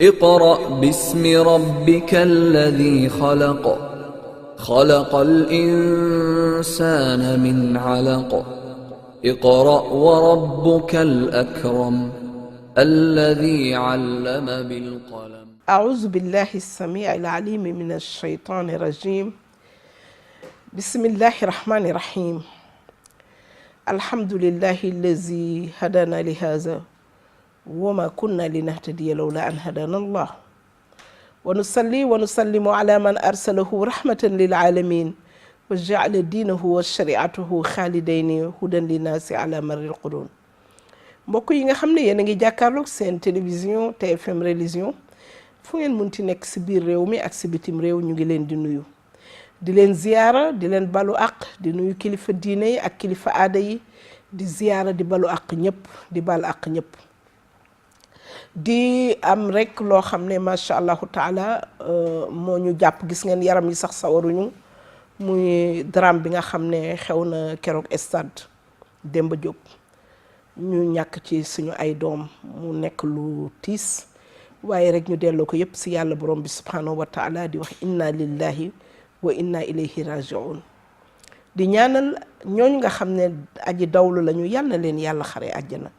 اقرأ باسم ربك الذي خلق خلق الإنسان من علق اقرأ وربك الأكرم الذي علم بالقلم. أعوذ بالله السميع العليم من الشيطان الرجيم. بسم الله الرحمن الرحيم. الحمد لله الذي هدانا لهذا وما كنا لنهتدي لولا أن هدانا الله ونصلي ونسلم على من أرسله رحمة للعالمين وجعل دينه وشريعته خالدين هدى للناس على مر القرون. mbokk yi nga xam ne yéen a ngi jàkkaarloog seen télévision TFM religion fu ngeen munti nekk si biir réew mi ak si bitim réew ñu ngi leen di nuyu di leen ziyaara di leen balu àq di nuyu kilifa diine yi ak kilifa aada yi di ziyaara di balu àq ñëpp di bal àq ñëpp di am rek loo xam ne macha allahu taala moo ñu jàpp gis ngeen yaram yi sax sawaruñu muy drame bi nga xam ne xew na keroog stade Demba Diop ñu ñàkk ci suñu ay doom mu nekk lu tiis waaye rek ñu delloo ko yépp si yàlla borom bi subhanahu wa taala di wax inna lillahi wa inna ilayhi rajiun di ñaanal ñooñu nga xam ne aji dawlu lañu yal na leen yàlla xare àjjana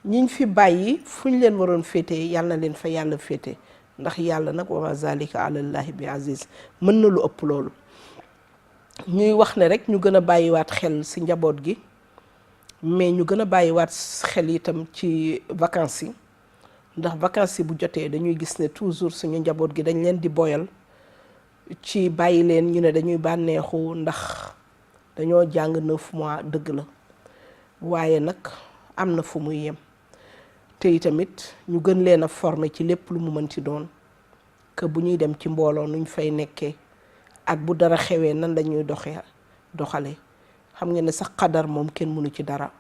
ñiñ fi bàyyi fu ñu leen waroon féete yal na leen fa yàlla féete ndax yàlla nag wa ma zalika ala llahi bi aziz mën na lu ëpp loolu ñuy wax ne rek ñu gën a bàyyiwaat xel si njaboot gi mais ñu gën a bàyyiwaat xel itam ci vacances yi ndax vacances yi bu jotee dañuy gis ne toujours suñu njaboot gi dañ leen di boyal ci bàyyi leen ñu ne dañuy bànneexu ndax dañoo jàng 9 mois dëgg la waaye nag am na fu muy yem te itamit ñu gën leen a former ci lépp lu mu mën ci doon que bu ñuy dem ci mbooloo nuñ fay nekkee ak bu dara xewee nan lañuy doxale xam ngeen ne sax xadar moom kenn mënu ci dara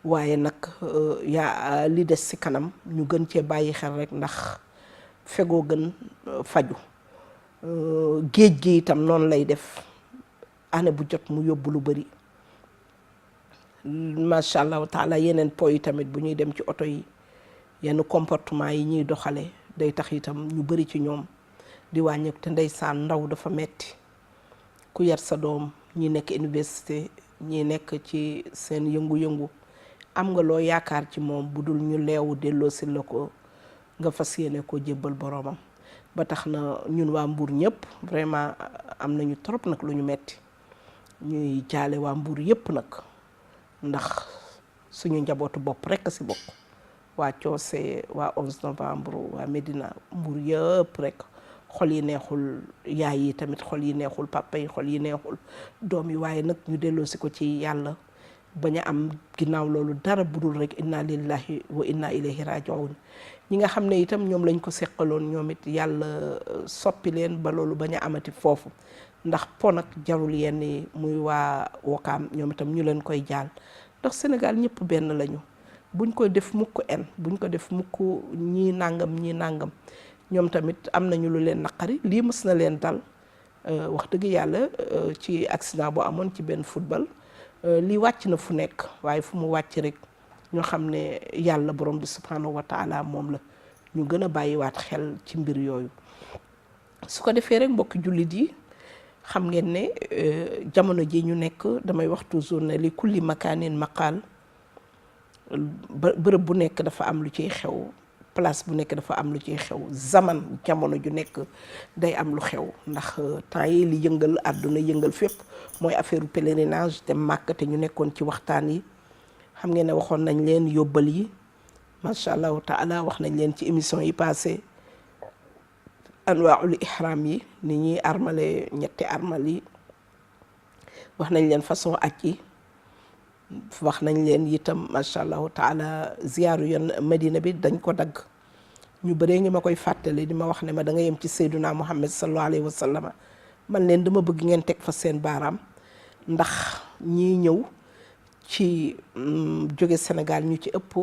waaye nag yaa li des ci kanam ñu gën cee bàyyi xel rek ndax fegoo gën faju géej gi itam noonu lay def année bu jot mu yóbbu lu bari macha allahu taala yeneen po yi tamit bu ñuy dem ci oto yi yenn comportement yi ñuy doxale day tax itam ñu bari ci ñoom di wàññeeku te ndeysaan ndaw dafa metti ku yar sa doom ñi nekk université ñi nekk ci seen yëngu-yëngu am nga loo yaakaar ci moom bu dul ñu leewu delloosi la ko nga fas yéene ko jébbal boroomam ba tax na ñun waa Mbour ñëpp vraiment am nañu trop nag lu ñu metti ñuy jaale waa Mbour yëpp nag ndax suñu njabootu bopp rekk ci bokk waa Coose waa 11 novembre waa Médina Mbour yëpp rekk xol yi neexul yaay yi tamit xol yi neexul papa yi xol yi neexul doom yi waaye nag ñu delloosi ko ci yàlla bañ a am ginnaaw loolu dara budul rek inna lillahi wa inna ilayhi rajiun ñi nga xam ne itam ñoom lañ ko seqaloon ñoom it yàlla soppi leen ba loolu bañ a amati foofu ndax po nag jarul yenn yi muy waa Wakaam ñoom itam ñu leen koy jaal ndax Sénégal ñëpp benn lañu buñ ko def mukk buñ ko def mukk ñii nàngam ñoom tamit am nañu lu leen naqari lii mës na leen dal wax dëgg yàlla ci accident bu amoon ci benn football lii wàcc na fu nekk waaye fu mu wàcc rek ñoo xam ne yàlla borom bi subhanahu wa taala moom la ñu gën a bàyyiwaat xel ci mbir yooyu su ko defee rek mbokki jullit yi xam ngeen ne jamono ji ñu nekk damay wax toujours ne li kulli makaanin maqaal bërëb bu nekk dafa am lu ciy xew place bu nekk dafa am lu ciy xew zaman jamono ju nekk day am lu xew ndax temps yi li yëngal àdduna yëngal fépp mooy affaire pèlerinage te màkk te ñu nekkoon ci waxtaan yi xam ngeen ne waxoon nañ leen yóbbal yi macha allahu taala wax nañ leen ci émission yi passé anwaaul ihram yi ni ñuy armale ñetti armal yi wax nañ leen façon aj yi wax nañ leen itam macha allahu taala ziyaaru yoon Medina bi dañ ko dagg ñu bëree ngi ma koy fàttali di ma wax ne ma da nga yem ci Seyduna Muhammad sallallahu alayhi wa sallam man leen dama bëgg ngeen teg fa seen baaraam ndax ñii ñëw ci jóge Sénégal ñu ci ëpp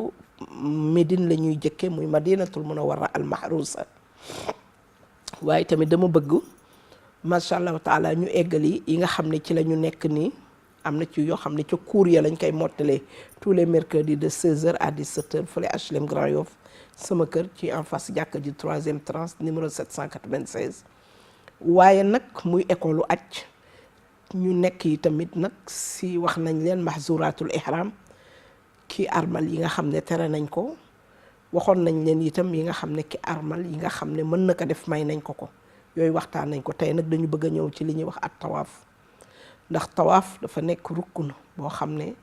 Médine la ñuy jëkke muy Madinatul Munawwara al mahrusa waaye tamit dama bëgg macha allahu taala ñu eggali yi nga xam ne ci la ñu nekk nii am na ci yoo xam ne ca cours ya lañ koy mottalee tous les mercredis de 16h à 17h fële HLM Grand Yoff sama kër ci en face jàkka ji 3e tranche numéro 796 waaye nag muy école aj ñu nekk yi tamit nag si wax nañ leen mahzuratul ihram ki armal yi nga xam ne tere nañ ko waxoon nañ leen itam yi nga xam ne ki armal yi nga xam ne mën na ko def may nañ ko yooyu waxtaan nañ ko tey nag dañu bëgg a ñëw ci li ñuy wax at tawaaf ndax tawaaf dafa nekk rukkun boo xam ne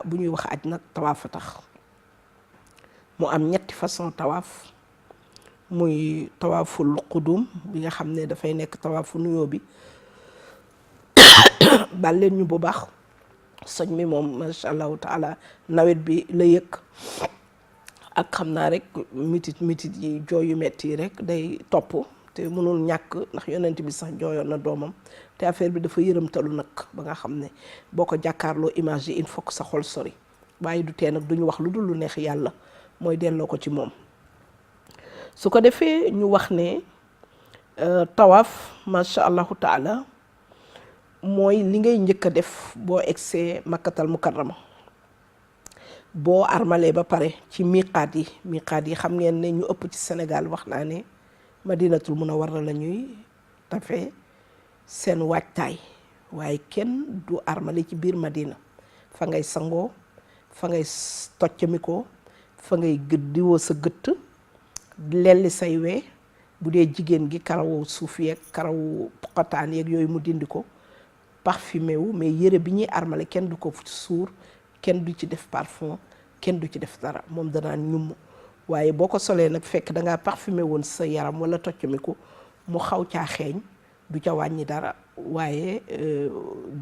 bu ñuy wax aj nag tawaaf a tax mu am ñetti façon tawaaf muy tawaaful qudum bi nga xam ne dafay nekk tawaafu nuyoo bi bal leen ñu bu baax soñ mi moom macha allahu taala nawet bi la yëg ak xam naa rek mitit yi jooy yu metti yi rek day topp te mënul ñàkk ndax yonent bi sax jooyoon na doomam te affaire bi dafa yërëmtalu nag ba nga xam ne boo ko jàkkaarloo image yi il faut que sa xol sori waaye du tee nag duñu wax lu dul lu neex yàlla mooy delloo ko ci moom su ko defee ñu wax ne tawaaf macha allahu taala mooy li ngay njëkk a def boo egsee makkatal mukarrama boo armalee ba pare ci miqaat yi xam ngeen ne ñu ëpp ci Sénégal wax naa ne madinatul munawwara la ñuy tafee seen waajtaay waaye kenn du armale ci biir madina fa ngay sangoo fa ngay toccamikoo fa ngay diwoo sa gëtt lelli say wee bu dee jigéen gi karawu suuf yeeg karawu poqataan yeeg yooyu mu dindi ko parfumé wu mais yére bi ñuy armale kenn du ko suur kenn du ci def parfum kenn du ci def dara moom danaan ñum waaye boo ko solee nag fekk dangaa parfumé woon sa yaram wala toccamiku mu xaw caa xeeñ du ca wàññi dara waaye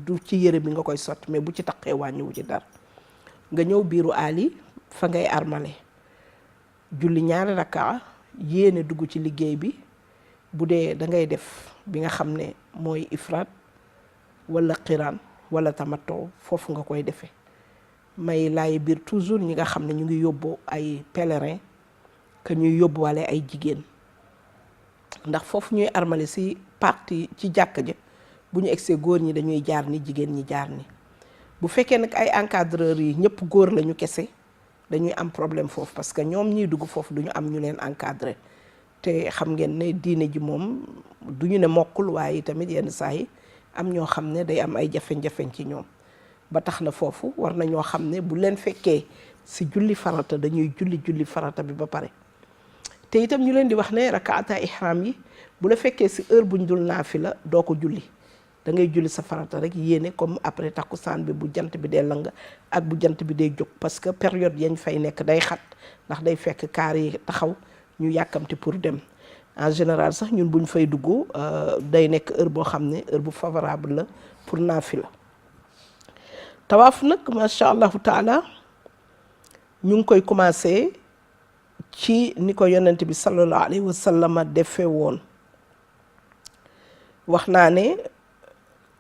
du ci yére bi nga koy sotti mais bu ci taqee wàññiwu ci dara nga ñëw biiru aali fa ngay armale julli 2 rakkaa yéene dugg ci liggéey bi bu dee da ngay def bi nga xam ne mooy ifraat wala qiraan wala tamatoo foofu nga koy defee may laay biir toujours ñi nga xam ne ñu ngi yóbbu ay pèlerin que ñuy yóbbuwale ay jigéen ndax foofu ñuy armale si partie ci jàkka ja bu ñu egsee góor ñi dañuy jaar ni jigéen ñi jaar ni bu fekkee nag ay encadreurs yi ñëpp góor lañu kese dañuy am problème foofu parce que ñoom ñiy dugg foofu duñu am ñu leen encadré te xam ngeen ne diine ji moom duñu ne mokkul waaye tamit yenn saa yi am ñoo xam ne day am ay jafeñ-jafeñ ci ñoom ba tax na foofu war na ñoo xam ne bu leen fekkee si julli farata dañuy julli farata bi ba pare te itam ñu leen di wax ne rakaata ihram yi bu la fekkee si heure buñ dul naafila doo ko julli da ngay julli sa farata rek yéene comme après takkusaan bi bu jant bi dee lang ak bu jant bi dee jóg parce que période yañ fay nekk day xat ndax day fekk kaar yi taxaw ñu yàkkamti pour dem en général sax ñun buñ fay dugg day nekk heure boo xam ne heure bu favorable la pour naafila tawaaf nag macha allahu taala ñu ngi koy commencé ci ni ko yonent bi sallallahu alayhi wa sallam defee woon wax naa ne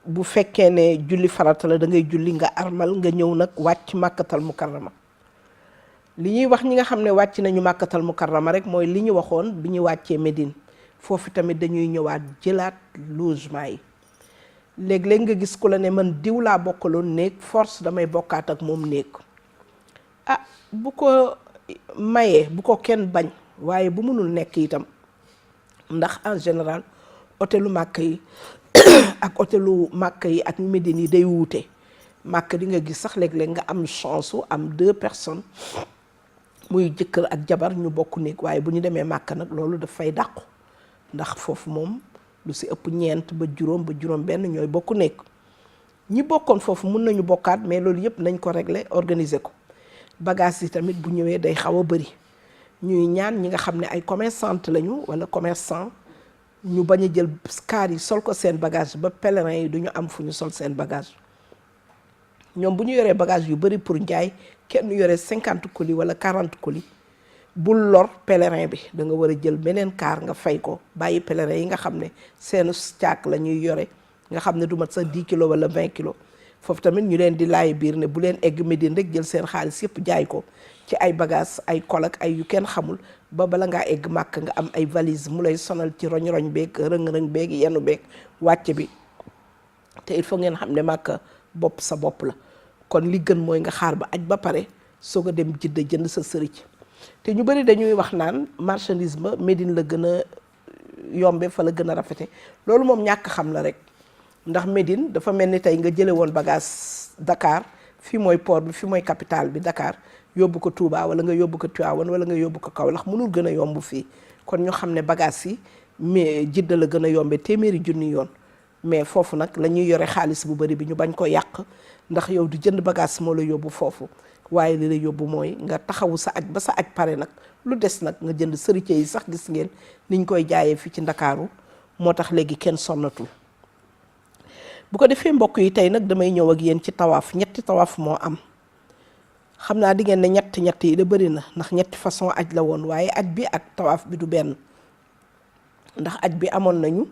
bu fekkee ne julli farata la da ngay julli nga armal nga ñëw nag wàcc màkkatal mukarrama li ñuy wax ñi nga xam ne wàcc nañu màkkatal mukarrama rek mooy li ñu waxoon bi ñu wàccee Médine foofu tamit dañuy ñëwaat jëlaat logement yi léeg-léeg nga gis ku la ne man diw laa bokkaloon néeg force damay bokkaat ak moom néeg bu ko mayee bu ko kenn bañ waaye bu mënul nekk itam ndax en général hôtelu màkk yi ak hôtelu màkk yi ak Médine yi day wuute màkk di nga gis sax léeg-léeg nga am chance su am 2 personnes muy jëkkër ak jabar ñu bokk néeg waaye bu ñu demee màkk nag loolu dafay dàqu ndax foofu moom lu si ëpp ñeent ba juróom benn ñooy bokk néeg ñi bokkoon foofu mun nañu bokkaat mais loolu yëpp nañ ko régler organiser ko bagage yi tamit bu ñëwee day xaw a bëri ñuy ñaan ñi nga xam ne ay commerçante lañu wala commerçant ñu bañ a jël kaar yi sol ko seen bagage ba pèlerin yi duñu am fu ñu sol seen bagage ñoom bu ñu yoree bagage yu bëri pour njaay kenn yore 50 colis wala 40 colis bul lor pèlerin bi da nga war a jël beneen kaar nga fay ko bàyyi pèlerin yi nga xam ne seenu caak la ñuy yore nga xam ne du mat sax 10 kilos wala 20 kilos foofu tamit ñu leen di laay biir ne bu leen egg Médine rek jël seen xaalis yëpp jaay ko ci ay bagages ay kol ak ay yu kenn xamul ba bala ngaa egg màkk nga am ay valise mu lay sonal ci roñ-roñ beeg rëng-rëng beeg yenu beeg wàcc bi te il faut ngeen xam ne màkk bopp sa bopp la kon li gën mooy nga xaar ba aj ba pare soog a dem Jidda jënd sa sëriñ te ñu bëri dañuy wax naan marchandise ba Médine la gën a yombe fa la gën a rafete loolu moom ñàkk xam la rek ndax Médine dafa mel ni tey nga jële woon bagage Dakar fii mooy port bi fii mooy capitale bi Dakar yóbbu ko Touba wala nga yóbbu ko Tivaouane wala nga yóbbu ko Kaolack mënul gën a yomb fii kon ñu xam ne bagage yi mais Jidda la gën a yombe téeméeri junni yoon mais foofu nag la ñuy yore xaalis bu bari bi ñu bañ ko yàq ndax yow di jënd bagage moo la yóbbu foofu waaye li la yóbbu mooy nga taxawu sa aj ba sa aj pare nag lu des nag nga jënd sërite yi sax gis ngeen niñ koy jaayee fii ci Ndakaaru moo tax léegi kenn sonnatul bu ko defee mbokk yi tey nag damay ñëw ak yéen ci tawaaf ñetti tawaaf moo am xam naa di ngeen ne ñett yi da bëri na ndax ñetti façon aj la woon waaye aj bi ak tawaaf bi du benn ndax aj bi amoon nañu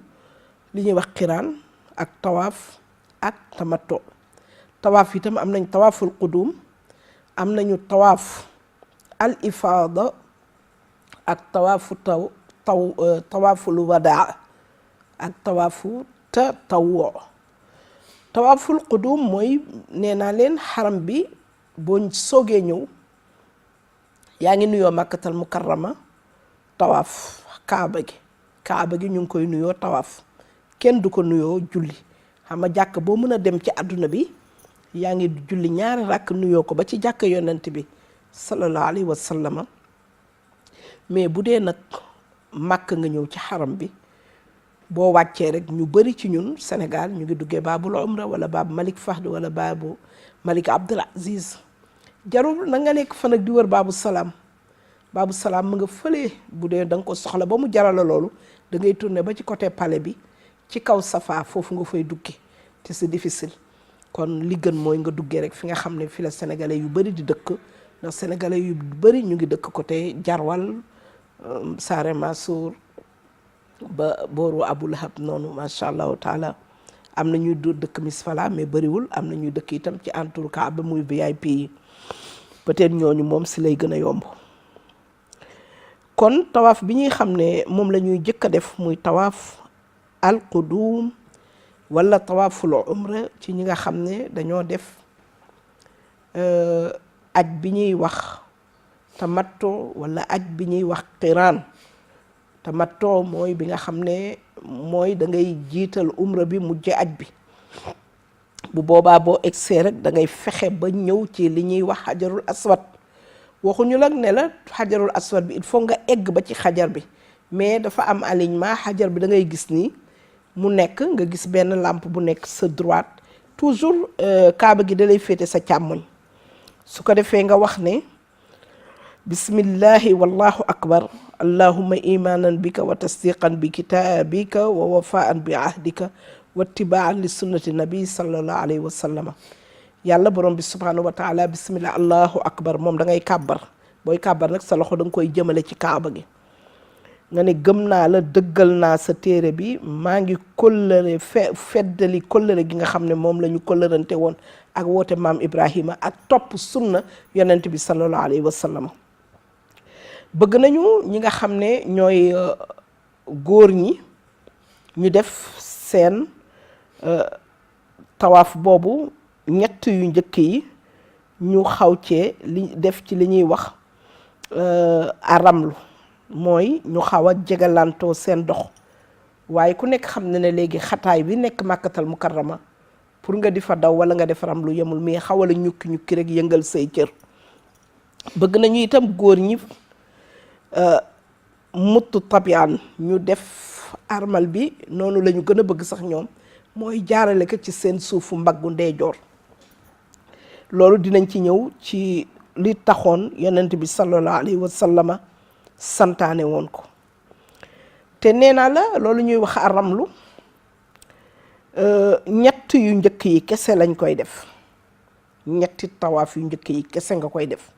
li ñuy wax xiraan ak tawaaf ak tamatto tawaaf itam am nañ tawaaful qudum am nañu tawaaf al ifaada ak tawaafu tawaaful wadaa ak tawaafu tatawwu tawaaful qudum mooy nee naa leen xaram bi boo soogee ñëw yaa ngi nuyoo màkkatal mukarrama tawaaf kaaba gi ñu ngi koy nuyoo tawaaf kenn du ko nuyoo julli xam nga jàkk boo mën a dem ci àdduna bi yaa ngi julli ñaari ràkk nuyoo ko ba ci jàkk yonent bi sallallahu alayhi wa sallama mais bu dee nag màkk nga ñëw ci xaram bi boo wàccee rek ñu bari ci ñun Sénégal ñu ngi duggee baabul umra wala baabu Malik Fahd wala baabu Malik Abdul Aziz jarul na nga nekk fa nag di wër baabu salaam mu nga fële bu dee da nga ko soxla ba mu jarala loolu da ngay tourner ba ci côté palais bi ci kaw Safa foofu nga fay dugge te c'est difficile kon li gën mooy nga duggee rek fi nga xam ne fi la sénégalais yu bari di dëkk ndax sénégalais yu bari ñu ngi dëkk côté Jarwal Saare Mansour ba booru Abu Lahab noonu macha allahu taala am na ñuy dëkk Misfala mais bariwul am na ñuy dëkk itam ci entour Kaaba muy VIP yi peut-être ñooñu moom si lay gën a yomb kon tawaaf bi ñuy xam ne moom la ñuy jëkk a def muy tawaaf al qudum wala tawaaful umra ci ñi nga xam ne dañoo def aj bi ñuy wax tamattu wala aj bi ñuy wax qiraan tamattu mooy bi nga xam ne mooy da ngay jiital umra bi mujje aj bi bu boobaa boo egsee rek da ngay fexe ba ñëw ci li ñuy wax xajarul aswad waxuñu lag ne la xajarul aswad bi il faut nga egg ba ci xajar bi mais dafa am alignement xajar bi da ngay gis ni mu nekk nga gis benn lampe bu nekk sa droite toujours kaaba gi da lay féete sa càmmoñ su ko defee nga wax ne bismillahi wallahu akbar allahumma imanan bika wa tasdiqan bi kitabika wa wafaan bi ahdika wa ittibaan li sunnati nabi sallallahu alayhi wa sallama yàlla borom bi subhanahu wa taala bismillah allahu akbar moom da ngay kàbbar booy kàbbar nag sa loxo da nga koy jëmale ci kaaba gi nga ne gëm naa la dëggal naa sa téere bi maa ngi kóllëre feddali kóllëre gi nga xam ne moom la ñu kóllërante woon ak woote maam Ibrahima ak topp sunna yonent bi sallallahu alayhi wa sallam bëgg nañu ñi nga xam ne ñooy góor ñi ñu def seen tawaaf boobu ñett yu njëkk yi ñu xaw cee li def ci li ñuy wax aramlu mooy ñu xaw a jegalantoo seen dox waaye ku nekk xam ne ne léegi xataay bi nekk màkkatal mukarrama pour nga di fa daw wala nga def ramlu yemul mais xawal a ñukki rek yëngal say cër bëgg nañu itam góor ñi muttu tabian ñu def armal bi noonu la ñu gën a bëgg sax ñoom mooy jaarale ko ci seen suufu mbaggu ndeyjoor loolu dinañ ci ñëw ci li taxoon yonent bi sallallahu alayhi wa sallama santaane woon ko te nee naa la loolu ñuy wax aramlu ñett yu njëkk yi kese lañ koy def ñetti tawaaf yu njëkk yi kese nga koy def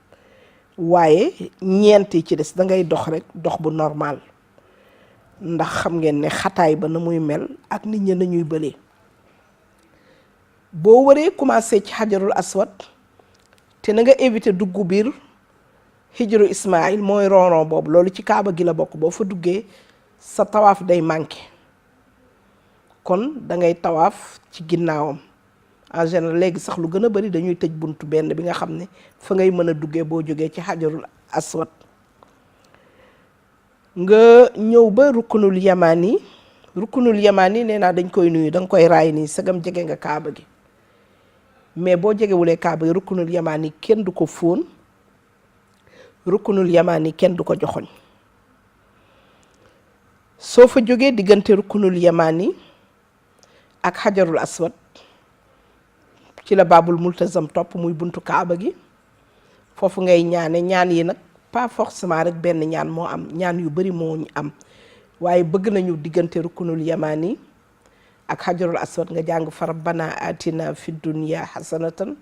waaye ñeent yi ci des da ngay dox rek dox bu normal ndax xam ngeen ne xataay ba na muy mel ak nit ñi nañuy bëlee boo waree commencé ci xajarul aswad te na nga éviter dugg biir hijru Ismaïl mooy ronron boobu loolu ci kaaba gi la bokk boo fa duggee sa tawaaf day manqué kon da ngay tawaaf ci ginnaawam en général léegi sax lu gën a bari dañuy tëj buntu benn bi nga xam ne fa ngay mën a duggee boo jógee ci xajarul aswad nga ñëw ba rukkunul yamani nee naa dañ koy nuyu danga koy raay nii sagam jege nga kaaba gi mais boo jegewulee kaaba gi rukkunul yamani kenn du ko fóon rukkunul yamani kenn du ko joxoñ soo fa jógee diggante rukkunul yamani ak xajarul aswad ci la baabul multazam topp muy buntu kaaba gi foofu ngay ñaane ñaan yi nag pas forcément rek benn ñaan moo am ñaan yu bari moo am waaye bëgg nañu diggante rukkunul yamani ak xajarul aswad nga jàng fa rabbana atina fi dunya xasanatan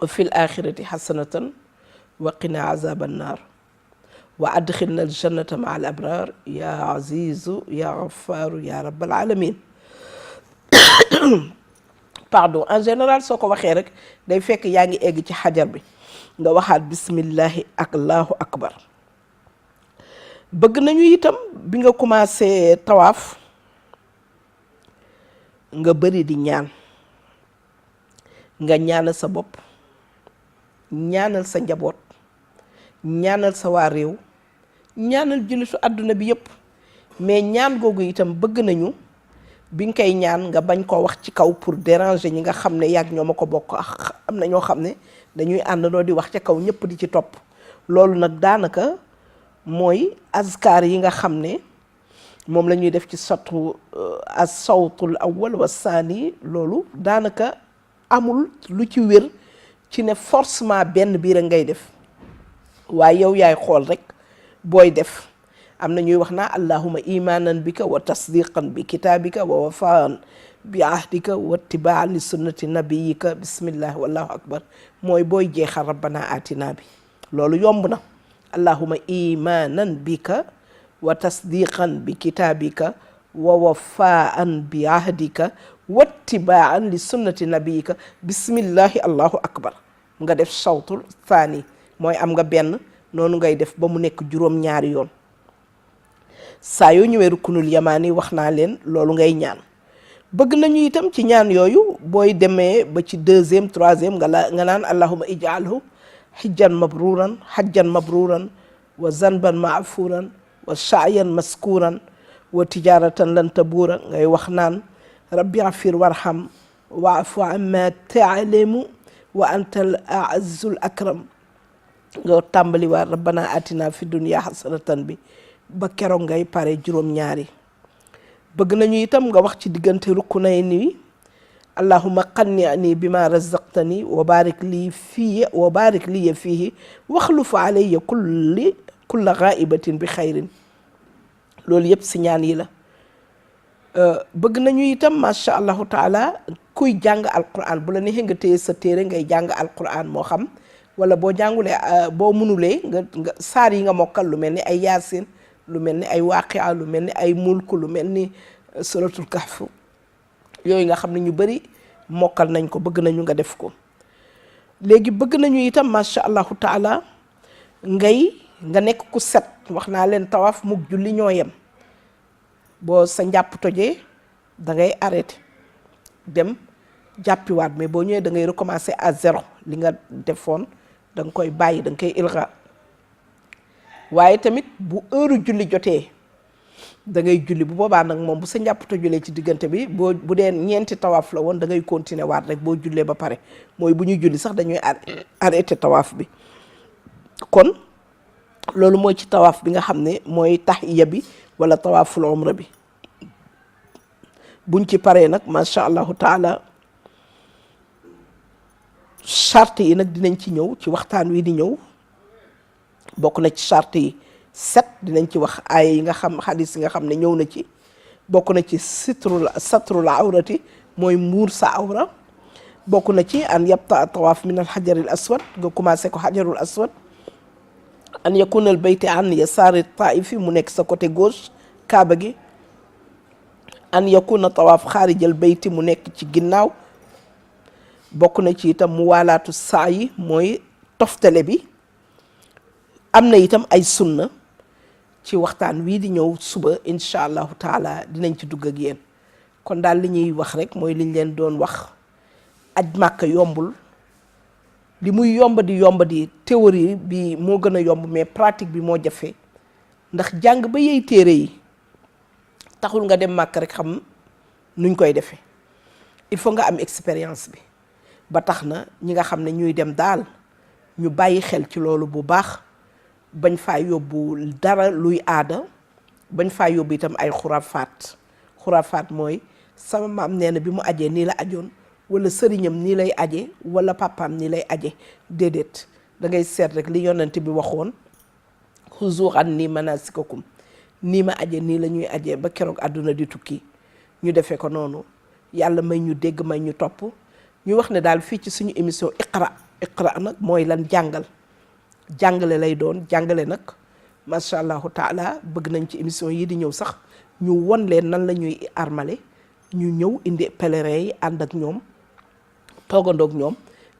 wa fil axirati xasanatan wa qina azaban nar wa adxilna aljannata ma al abrar ya azizu ya gafaru ya rabbal alamin pardon en général soo ko waxee rek day fekk yaa ngi egg ci xajar bi nga waxaat bismillahi ak allahu akbar bëgg nañu itam bi nga commencé tawaaf nga bëri di ñaan nga ñaanal sa bopp ñaanal sa njaboot ñaanal sa waa réew ñaanal jullitu àdduna bi yépp mais ñaan googu itam bëgg nañu bi nga koy ñaan nga bañ koo wax ci kaw pour déranger ñi nga xam ne yàgg ñoo ma ko bokk am na ñoo xam ne dañuy àndandoo di wax ca kaw ñëpp di ci topp loolu nag daanaka mooy azkar yi nga xam ne moom la ñuy def ci satu as-sawtul awwal wa saani loolu daanaka amul lu ci wér ci ne forcément benn biir ngay def waaye yow yaay xool rek booy def am na ñuy wax naa allahuma imanan bika wa tasdiqan bi kitabika wa wafaan bi ahdika wa tibaan li sunnati nabiyika bismillah wallahu akbar mooy booy jeexal rabbana atina bi loolu yomb na allahuma imanan bika wa tasdiqan bi kitabika wa wafaan bi ahdika wa tibaan li sunnati nabiyika bismillahi allahu akbar nga def sawtul thani mooy am nga benn noonu ngay def ba mu nekk juróom-ñaari yoon saa yoo ñëwee rukkunul yamaani wax naa leen loolu ngay ñaan bëgg nañu itam ci ñaan yooyu booy demee ba ci deuxième troisième nga naan allahuma ij'alhu hajjan mabruran wa zanban maafuran wa sha'yan maskuran wa tijaratan lan tabura ngay wax naan rabbi afir warham wa'fu amma ta'lamu wa anta al a'azzul akram nga tàmbali waa rabbana atina fi dunya hasanatan bi ba keroog ngay pare juróom-ñaari bëgg nañu itam nga wax ci diggante rukkunayni allahumma qanni'ni bima razaqtani wa barik li fihi waxluf alayya kulla ghaibatin bi xayrin loolu yëpp si ñaan yi la bëgg nañu itam macha allahu taala kuy jàng alquran bu la neexee nga téye sa téere ngay jàng alquran moo xam wala boo jàngulee boo mënulee nga saar yi nga mokkal lu mel ni ay yaasin lu mel ni ay waaqia lu mel ni ay mulk lu mel ni suratul kahf yooyu nga xam ne ñu bari mokkal nañ ko bëgg nañu nga def ko léegi bëgg nañu itam macha allahu taala nga nekk ku set wax naa leen tawaaf muk julli ñoo yem boo sa njàpp tojee da ngay arrêté dem jàppiwaat mais boo ñëwee da ngay recommencer à zéro li nga defoon da nga koy bàyyi da nga koy ilga waaye tamit bu heure julli jotee da ngay julli bu boobaa nag moom bu sa njàpp tojulee ci diggante bi bu dee ñeenti tawaaf la woon da ngay continuer waat rek boo jullee ba pare mooy bu ñuy julli sax dañuy arrêté tawaaf bi kon loolu mooy ci tawaaf bi nga xam ne mooy tahiya bi wala tawaaful umra bi buñ ci paree nag macha allahu taala charte yi nag dinañ ci ñëw ci waxtaan wi di ñëw bokk na ci charte yi 7 dinañ ci wax aaya yi nga xam xadis yi nga xam ne ñëw na ci bokk na ci satrul awrati mooy muur sa awra bokk na ci an yabta tawaaf min al xajaril aswad nga commencé ko xajarul aswad an yakuna al bayti an yasaari taifi mu nekk sa côté gauche kaaba gi an yakuna tawaaf xaarijal bayti mu nekk ci ginnaaw bokk na ci itam mu waalaatu saa yi mooy toftale bi am na itam ay sunna ci waxtaan wii di ñëw suba incha allahu taala dinañ ci dugg ak yéen kon daal li ñuy wax rek mooy liñ leen doon wax aj màkka yombul li muy yomba di théorie bi moo gën a yomb mais pratique bi moo jafe ndax jàng ba yey téere yi taxul nga dem màkk rek xam nuñ koy defee il faut nga am expérience bi ba tax na ñi nga xam ne ñuy dem daal ñu bàyyi xel ci loolu bu baax bañ faa yóbbu dara luy aada bañ faa yóbbu itam ay xuraafaat mooy sama maam nee na bi mu ajee nii la ajoon wala sëriñam nii lay aje wala papaam nii lay aje déedéet da ngay seet rek li yonent bi waxoon xuzu anni manasikakum nii ma aje nii la ñuy aje ba keroog àdduna di tukki ñu defee ko noonu yàlla may ñu dégg may ñu topp ñu wax ne daal fii ci suñu émission iqra nag mooy lan jàngale lay doon jàngale nag macha allahu taala bëgg nañ ci émission yi di ñëw sax ñu won leen nan la ñuy armale ñu ñëw indi pèlerin yi ànd ak ñoom toogandoog ñoom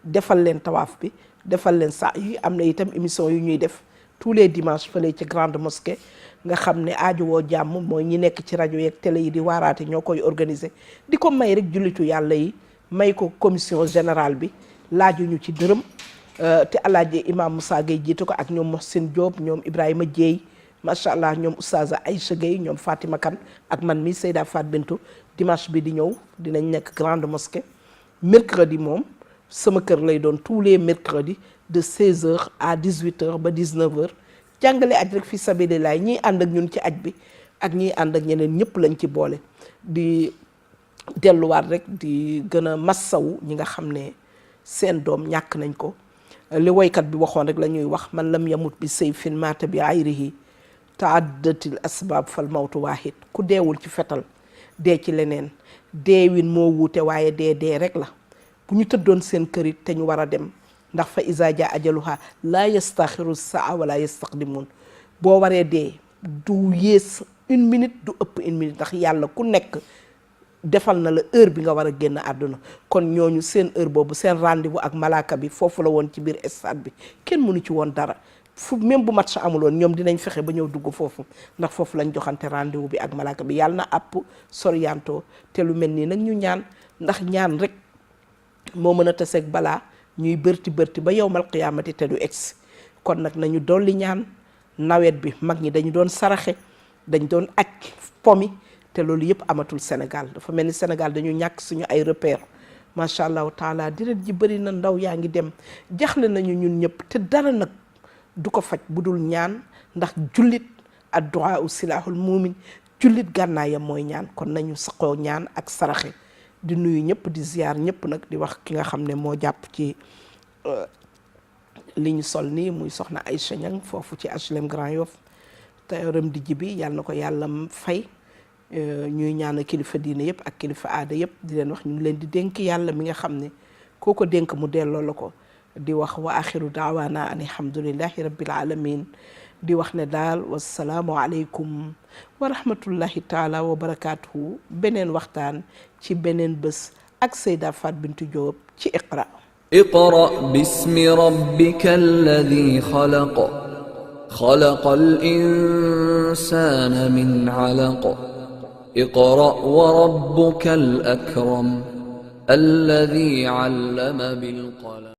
defal leen tawaaf bi defal leen saa yi am na itam émission yu ñuy def tous les dimanches fële ci grande mosquée nga xam ne aajowoo jàmm mooy ñi nekk ci rajo yeeg télé yi di waaraate ñoo koy organiser di ko may rek jullitu yàlla yi may ko commission générale bi laajuñu ci dërëm te alaaji imam Moussa Gueye jiite ko ak ñoom Mohsin Diop ñoom Ibrahima Dieye macha allah ñoom Oustaz Aïcha Gueye ñoom Fatima Kane ak man mi Seyda Fat Bintou dimanche bi di ñëw dinañ nekk grande mosquée mercredi moom sama kër lay doon tous les mercredis de 16h à 18h ba 19h jàngale aj rek fi sabilillah ñiy ànd ak ñun ci aj bi ak ñiy ànd ak ñeneen ñëpp lañ ci boole di delluwaat rek di gën a massawu ñi nga xam ne seen doom ñàkk nañ ko li woykat bi waxoon rek la ñuy wax man lam yamut bi sayfin maata bi ayrihi taaddatil asbaab fal mawtu waahid ku deewul ci fetal dee ci leneen deewin moo wuute waaye dee rek la bu ñu tëddoon seen kër it te ñu war a dem ndax fa iza jaa ajaluha laa yastaxiru saa wala yastaqdimun boo waree dee du yées 1 minute du ëpp 1 minute ndax yàlla ku nekk defal na la heure bi nga war a génn àdduna kon ñooñu seen heure boobu seen rendez-vous ak malaaka bi foofu la woon ci biir stade bi kenn mënu ci woon dara fu même bu match amuloon ñoom dinañ fexe ba ñëw dugg foofu ndax foofu lañ joxante rendez-vous bi ak malaaka bi yàlla na àpp sorianto te lu mel nii nag ñu ñaan ndax ñaan rek moo mën a taseeg balaa ñuy bërti ba yowmal qiyaamati te du egsi kon nag nañu dolli ñaan nawet bi mag ñi dañu doon saraxe dañ doon aj pomi te loolu yëpp amatul Sénégal dafa mel ni Sénégal dañu ñàkk suñu ay repère macha allahu taala deret ji bëri na ndaw yaa ngi dem jaxle nañu ñun ñëpp te dara nag du ko faj bu dul ñaan ndax jullit ad-du'a silahul mu'min jullit gànnaayam mooy ñaan kon nañu saqoo ñaan ak saraxe di nuyu ñëpp di ziar ñëpp nag di wax ki nga xam ne moo jàpp ci li ñu sol nii muy soxna Aïcha Niang foofu ci HLM Grand Yoff tayoram di jibi yàlla na ko yàlla fay ñuy ñaan kilifa diine yëpp ak kilifa aada yëpp di leen wax ñu ngi leen di dénk yàlla mi nga xam ne koo ko dénk mu delloo la ko di wax wa axiru daawaana an alhamdulillahi rabbil alamin di wax ne daal wasalaamu aleykum wa rahmatullahi taala wa barakaatuhu beneen waxtaan ci beneen bés ak Seyda Fat Bintou Diop ci Iqra اقرأ باسم ربك الذي خلق خلق الإنسان من علق اقرأ وربك الأكرم الذي علم بالقلم